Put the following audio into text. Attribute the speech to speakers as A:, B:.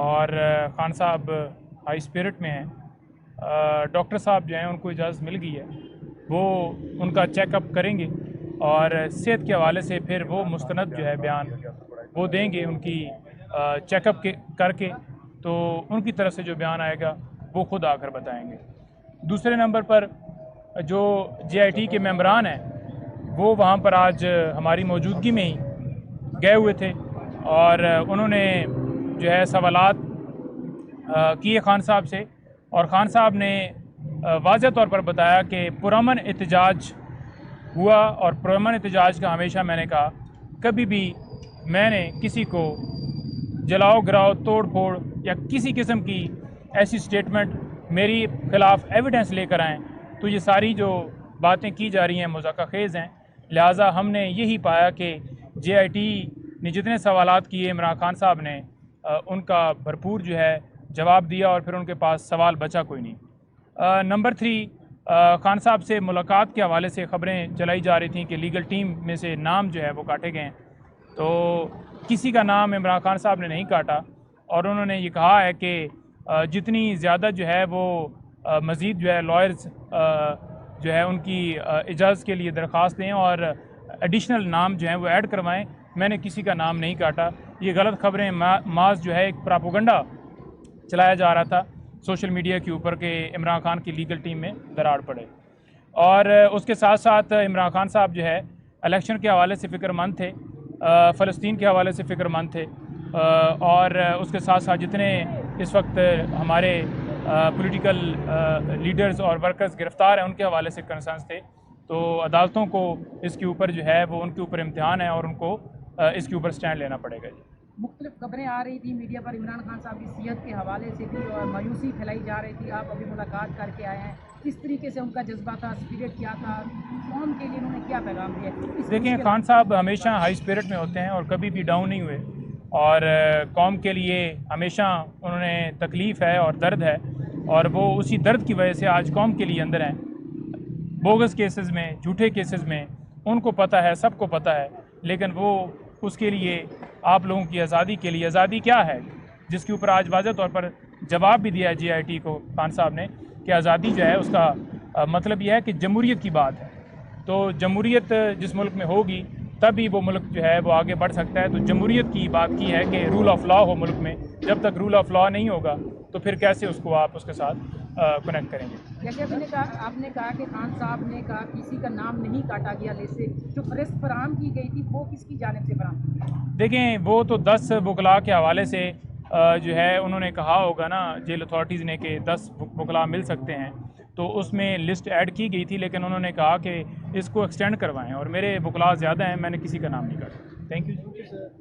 A: اور خان صاحب high spirit میں ہیں. ڈاکٹر صاحب جو ہیں ان کو اجازت مل گئی ہے, وہ ان کا چیک اپ کریں گے اور صحت کے حوالے سے پھر وہ مستند جو ہے بیان وہ دیں گے ان کی چیک اپ کر کے. تو ان کی طرف سے جو بیان آئے گا وہ خود آ کر بتائیں گے. دوسرے نمبر پر جو جے آئی ٹی کے ممبران ہیں وہ وہاں پر آج ہماری موجودگی میں ہی گئے ہوئے تھے اور انہوں نے جو ہے سوالات کیے خان صاحب سے, اور خان صاحب نے واضح طور پر بتایا کہ پرامن احتجاج ہوا, اور پرامن احتجاج کا ہمیشہ میں نے کہا کبھی بھی میں نے کسی کو جلاؤ گراؤ توڑ پھوڑ یا کسی قسم کی ایسی سٹیٹمنٹ میری خلاف ایویڈنس لے کر آئیں تو یہ ساری جو باتیں کی جا رہی ہیں مذاکرہ خیز ہیں. لہٰذا ہم نے یہی پایا کہ جے آئی ٹی نے جتنے سوالات کیے عمران خان صاحب نے ان کا بھرپور جو ہے جواب دیا, اور پھر ان کے پاس سوال بچا کوئی نہیں. نمبر 3, خان صاحب سے ملاقات کے حوالے سے خبریں چلائی جا رہی تھیں کہ لیگل ٹیم میں سے نام جو ہے وہ کاٹے گئے ہیں, تو کسی کا نام عمران خان صاحب نے نہیں کاٹا, اور انہوں نے یہ کہا ہے کہ جتنی زیادہ جو ہے وہ مزید جو ہے لائرز جو ہے ان کی اجازت کے لیے درخواست دیں اور ایڈیشنل نام جو ہیں وہ ایڈ کروائیں. میں نے کسی کا نام نہیں کاٹا. یہ غلط خبریں محض جو ہے ایک پراپوگنڈا چلایا جا رہا تھا سوشل میڈیا کے اوپر کہ عمران خان کی لیگل ٹیم میں دراڑ پڑے. اور اس کے ساتھ ساتھ عمران خان صاحب جو ہے الیکشن کے حوالے سے فکر مند تھے, فلسطین کے حوالے سے فکر مند تھے, اور اس کے ساتھ ساتھ جتنے اس وقت ہمارے پولیٹیکل لیڈرز اور ورکرز گرفتار ہیں ان کے حوالے سے کنسرنس تھے. تو عدالتوں کو اس کے اوپر جو ہے وہ ان کے اوپر امتحان ہے اور ان کو اس کے اوپر سٹینڈ لینا پڑے گا. جی,
B: مختلف خبریں آ رہی تھی میڈیا پر عمران خان صاحب کی صحت کے حوالے سے بھی, اور مایوسی پھیلائی جا رہی تھی. آپ ابھی ملاقات کر کے آئے ہیں, کس طریقے سے ان کا جذبہ تھا, اسپرٹ کیا تھا, قوم کے لیے انہوں نے کیا پیغام دیا؟
A: دیکھیں خان صاحب ہمیشہ ہائی اسپرٹ میں ہوتے ہیں اور کبھی بھی ڈاؤن نہیں ہوئے, اور قوم کے لیے ہمیشہ انہوں نے تکلیف ہے اور درد ہے, اور وہ اسی درد کی وجہ سے آج قوم کے لیے اندر ہیں. بوگس کیسز میں, جھوٹے کیسز میں ان کو پتہ ہے, سب کو پتہ ہے, لیکن وہ اس کے لیے آپ لوگوں کی آزادی کے لیے, آزادی کیا ہے جس کے اوپر آج واضح طور پر جواب بھی دیا ہے جے آئی ٹی کو خان صاحب نے کہ آزادی جو ہے اس کا مطلب یہ ہے کہ جمہوریت کی بات ہے. تو جمہوریت جس ملک میں ہوگی تبھی وہ ملک جو ہے وہ آگے بڑھ سکتا ہے. تو جمہوریت کی بات کی ہے کہ رول آف لا ہو ملک میں. جب تک رول آف لا نہیں ہوگا تو پھر کیسے اس کو آپ اس کے ساتھ کنیکٹ کریں گے.
B: جیسے آپ نے کہا کہ خان صاحب نے کہا کسی کا نام نہیں کاٹا گیا لسٹ سے, جو فہرست فراہم کی گئی تھی وہ کس کی جانب سے فراہم کی گئی؟
A: دیکھیں وہ تو 10 وکلاء کے حوالے سے جو ہے انہوں نے کہا ہوگا نا جیل اتھارٹیز نے کہ 10 وکلاء مل سکتے ہیں, تو اس میں لسٹ ایڈ کی گئی تھی, لیکن انہوں نے کہا کہ اس کو ایکسٹینڈ کروائیں, اور میرے وکلاء زیادہ ہیں, میں نے کسی کا نام نہیں کاٹا. Thank you.